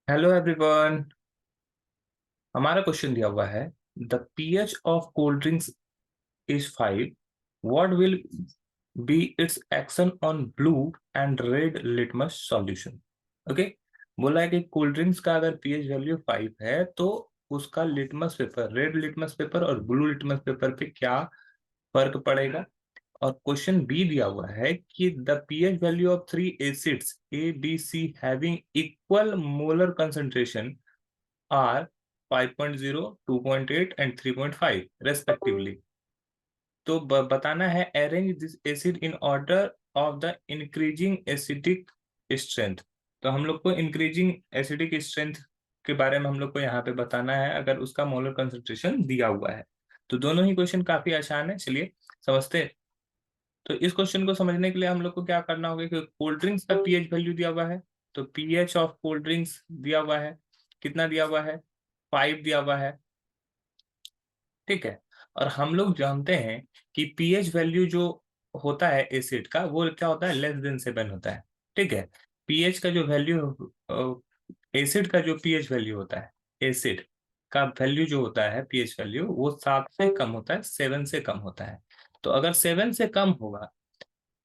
Hello everyone. हमारा question दिया हुआ है the pH of cold drinks is 5। What will be it's action on blue and red litmus solution. Okay, बोला है कि कोल्ड ड्रिंक्स का अगर पीएच वैल्यू 5 है तो उसका litmus paper, red litmus paper और ब्लू लिटमस पेपर पे क्या फर्क पड़ेगा। और क्वेश्चन बी दिया हुआ है कि the pH value of three acids A B C having equal molar concentration are 5.0, 2.8 and 3.5 respectively। तो बताना है arrange this acid in order of the increasing acidic strength. तो हम लोग को इंक्रीजिंग एसिडिक स्ट्रेंथ के बारे में हम लोग को यहाँ पे बताना है अगर उसका मोलर कंसंट्रेशन दिया हुआ है। तो दोनों ही क्वेश्चन काफी आसान है, चलिए समझते हैं। तो इस क्वेश्चन को समझने के लिए हम लोग को क्या करना होगा कि कोल्ड ड्रिंक्स का पीएच वैल्यू दिया हुआ है। तो पीएच ऑफ कोल्ड ड्रिंक्स दिया हुआ है, कितना दिया हुआ है, 5 दिया हुआ है। ठीक है, और हम लोग जानते हैं कि पीएच वैल्यू जो होता है एसिड का वो क्या होता है, <<7 होता है। ठीक है, पीएच का जो वैल्यू, एसिड का जो पीएच वैल्यू होता है, एसिड का वैल्यू जो होता है पीएच वैल्यू वो 7 से कम होता है, 7 से कम होता है। तो अगर 7 से कम होगा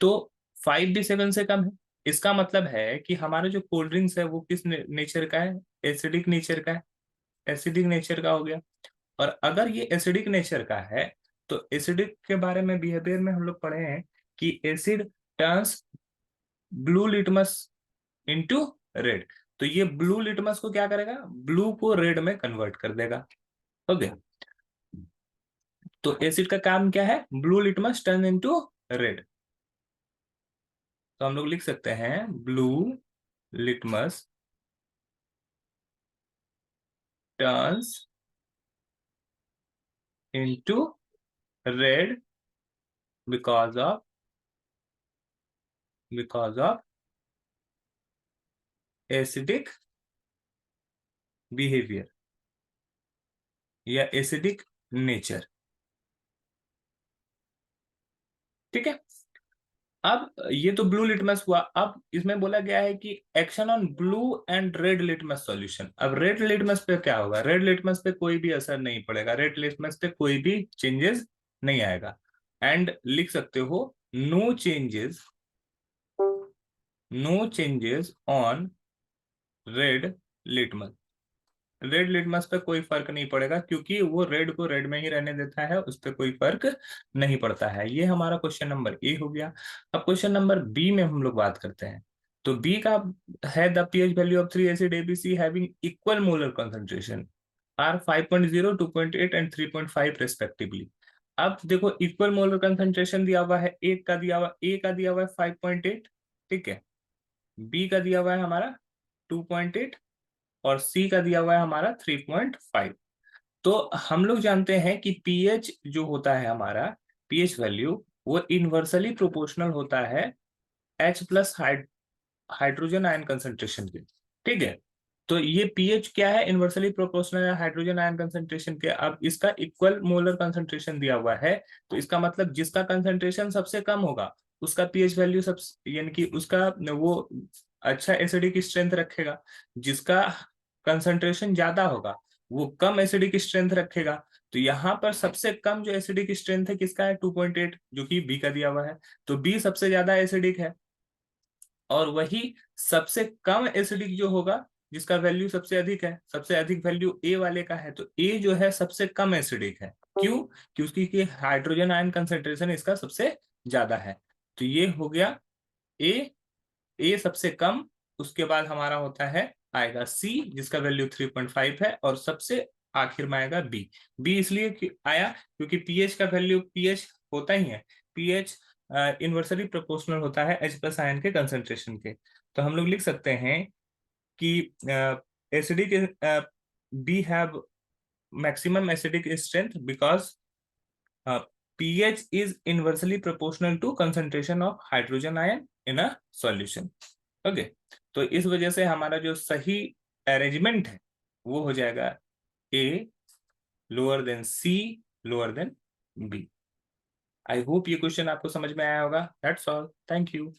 तो 5 भी 7 से कम है। इसका मतलब है कि हमारा जो कोल्ड ड्रिंक्स है वो किस नेचर का है, एसिडिक नेचर का है, एसिडिक नेचर का हो गया। और अगर ये एसिडिक नेचर का है तो एसिडिक के बारे में बिहेवियर में हम लोग पढ़े हैं कि asset turns blue litmus into red. तो ये ब्लू लिटमस को क्या करेगा, ब्लू को रेड में कन्वर्ट कर देगा। ओके, तो एसिड का काम क्या है, blue litmus turn into red. तो हम लोग लिख सकते हैं blue litmus turns into red because of acidic behaviour या एसिडिक नेचर। ठीक है, अब ये तो ब्लू लिटमस हुआ। अब इसमें बोला गया है कि action on blue and red litmus solution. अब रेड लिटमस पे क्या होगा, रेड लिटमस पे कोई भी असर नहीं पड़ेगा, रेड लिटमस पे कोई भी चेंजेस नहीं आएगा। एंड लिख सकते हो no changes, no changes on red litmus. Red litmus पे कोई फर्क नहीं पड़ेगा क्योंकि वो रेड को रेड में ही रहने देता है, उस पर कोई फर्क नहीं पड़ता है। ये हमारा क्वेश्चन नंबर ए हो गया। अब क्वेश्चन नंबर बी में हम लोग बात करते हैं। तो बी का है the pH value of three acid ABC having equal molar concentration are 5.0, 2.8 and 3.5 respectively. अब देखो इक्वल मोलर कंसंट्रेशन दिया हुआ है, एक का दिया हुआ, ए का दिया हुआ है 5.8। ठीक है, बी का दिया हुआ है हमारा 2.8 और सी का दिया हुआ है हमारा 3.5। तो हम लोग जानते हैं कि पीएच जो होता है हमारा, पीएच वैल्यू वो इनवर्सली प्रोपोर्शनल होता है H plus hydrogen ion concentration के। ठीक है, तो ये पीएच क्या है, इनवर्सली प्रोपोर्शनल है हाइड्रोजन आयन कंसेंट्रेशन के। अब इसका इक्वल मोलर कंसेंट्रेशन दिया हुआ है, तो इसका मतलब जिसका कंसेंट्रेशन सबसे कम होगा उसका पीएच वैल्यू सब, यानी कि उसका वो अच्छा एसिडिक स्ट्रेंथ रखेगा। जिसका कंसंट्रेशन ज्यादा होगा वो कम एसिडिक स्ट्रेंथ रखेगा। तो यहाँ पर सबसे कम जो एसिडिक स्ट्रेंथ है किसका है, 2.8, जो कि बी का दिया हुआ है। तो बी सबसे ज्यादा एसिडिक है। और वही सबसे कम एसिडिक जो होगा, जिसका वैल्यू सबसे अधिक है, सबसे अधिक वैल्यू ए वाले का है, तो ए जो है सबसे कम एसिडिक है। क्यों, क्योंकि हाइड्रोजन आयन कंसेंट्रेशन इसका सबसे ज्यादा है। तो ये हो गया ए, ए सबसे कम। उसके बाद हमारा होता है आएगा सी जिसका वैल्यू 3.5 है, और सबसे आखिर में आएगा बी। बी इसलिए आया क्योंकि पीएच का वैल्यू, पीएच होता ही है, पीएच इनवर्सली प्रोपोर्शनल होता है H प्लस आयन के कंसेंट्रेशन के। तो हम लोग लिख सकते हैं कि acidic B have maximum acidic strength because pH is inversely proportional to concentration of hydrogen ion in a solution। Okay, तो इस वजह से हमारा जो सही अरेंजमेंट है वो हो जाएगा A lower than C lower than B। I hope ये क्वेश्चन आपको समझ में आया होगा। That's all, thank you.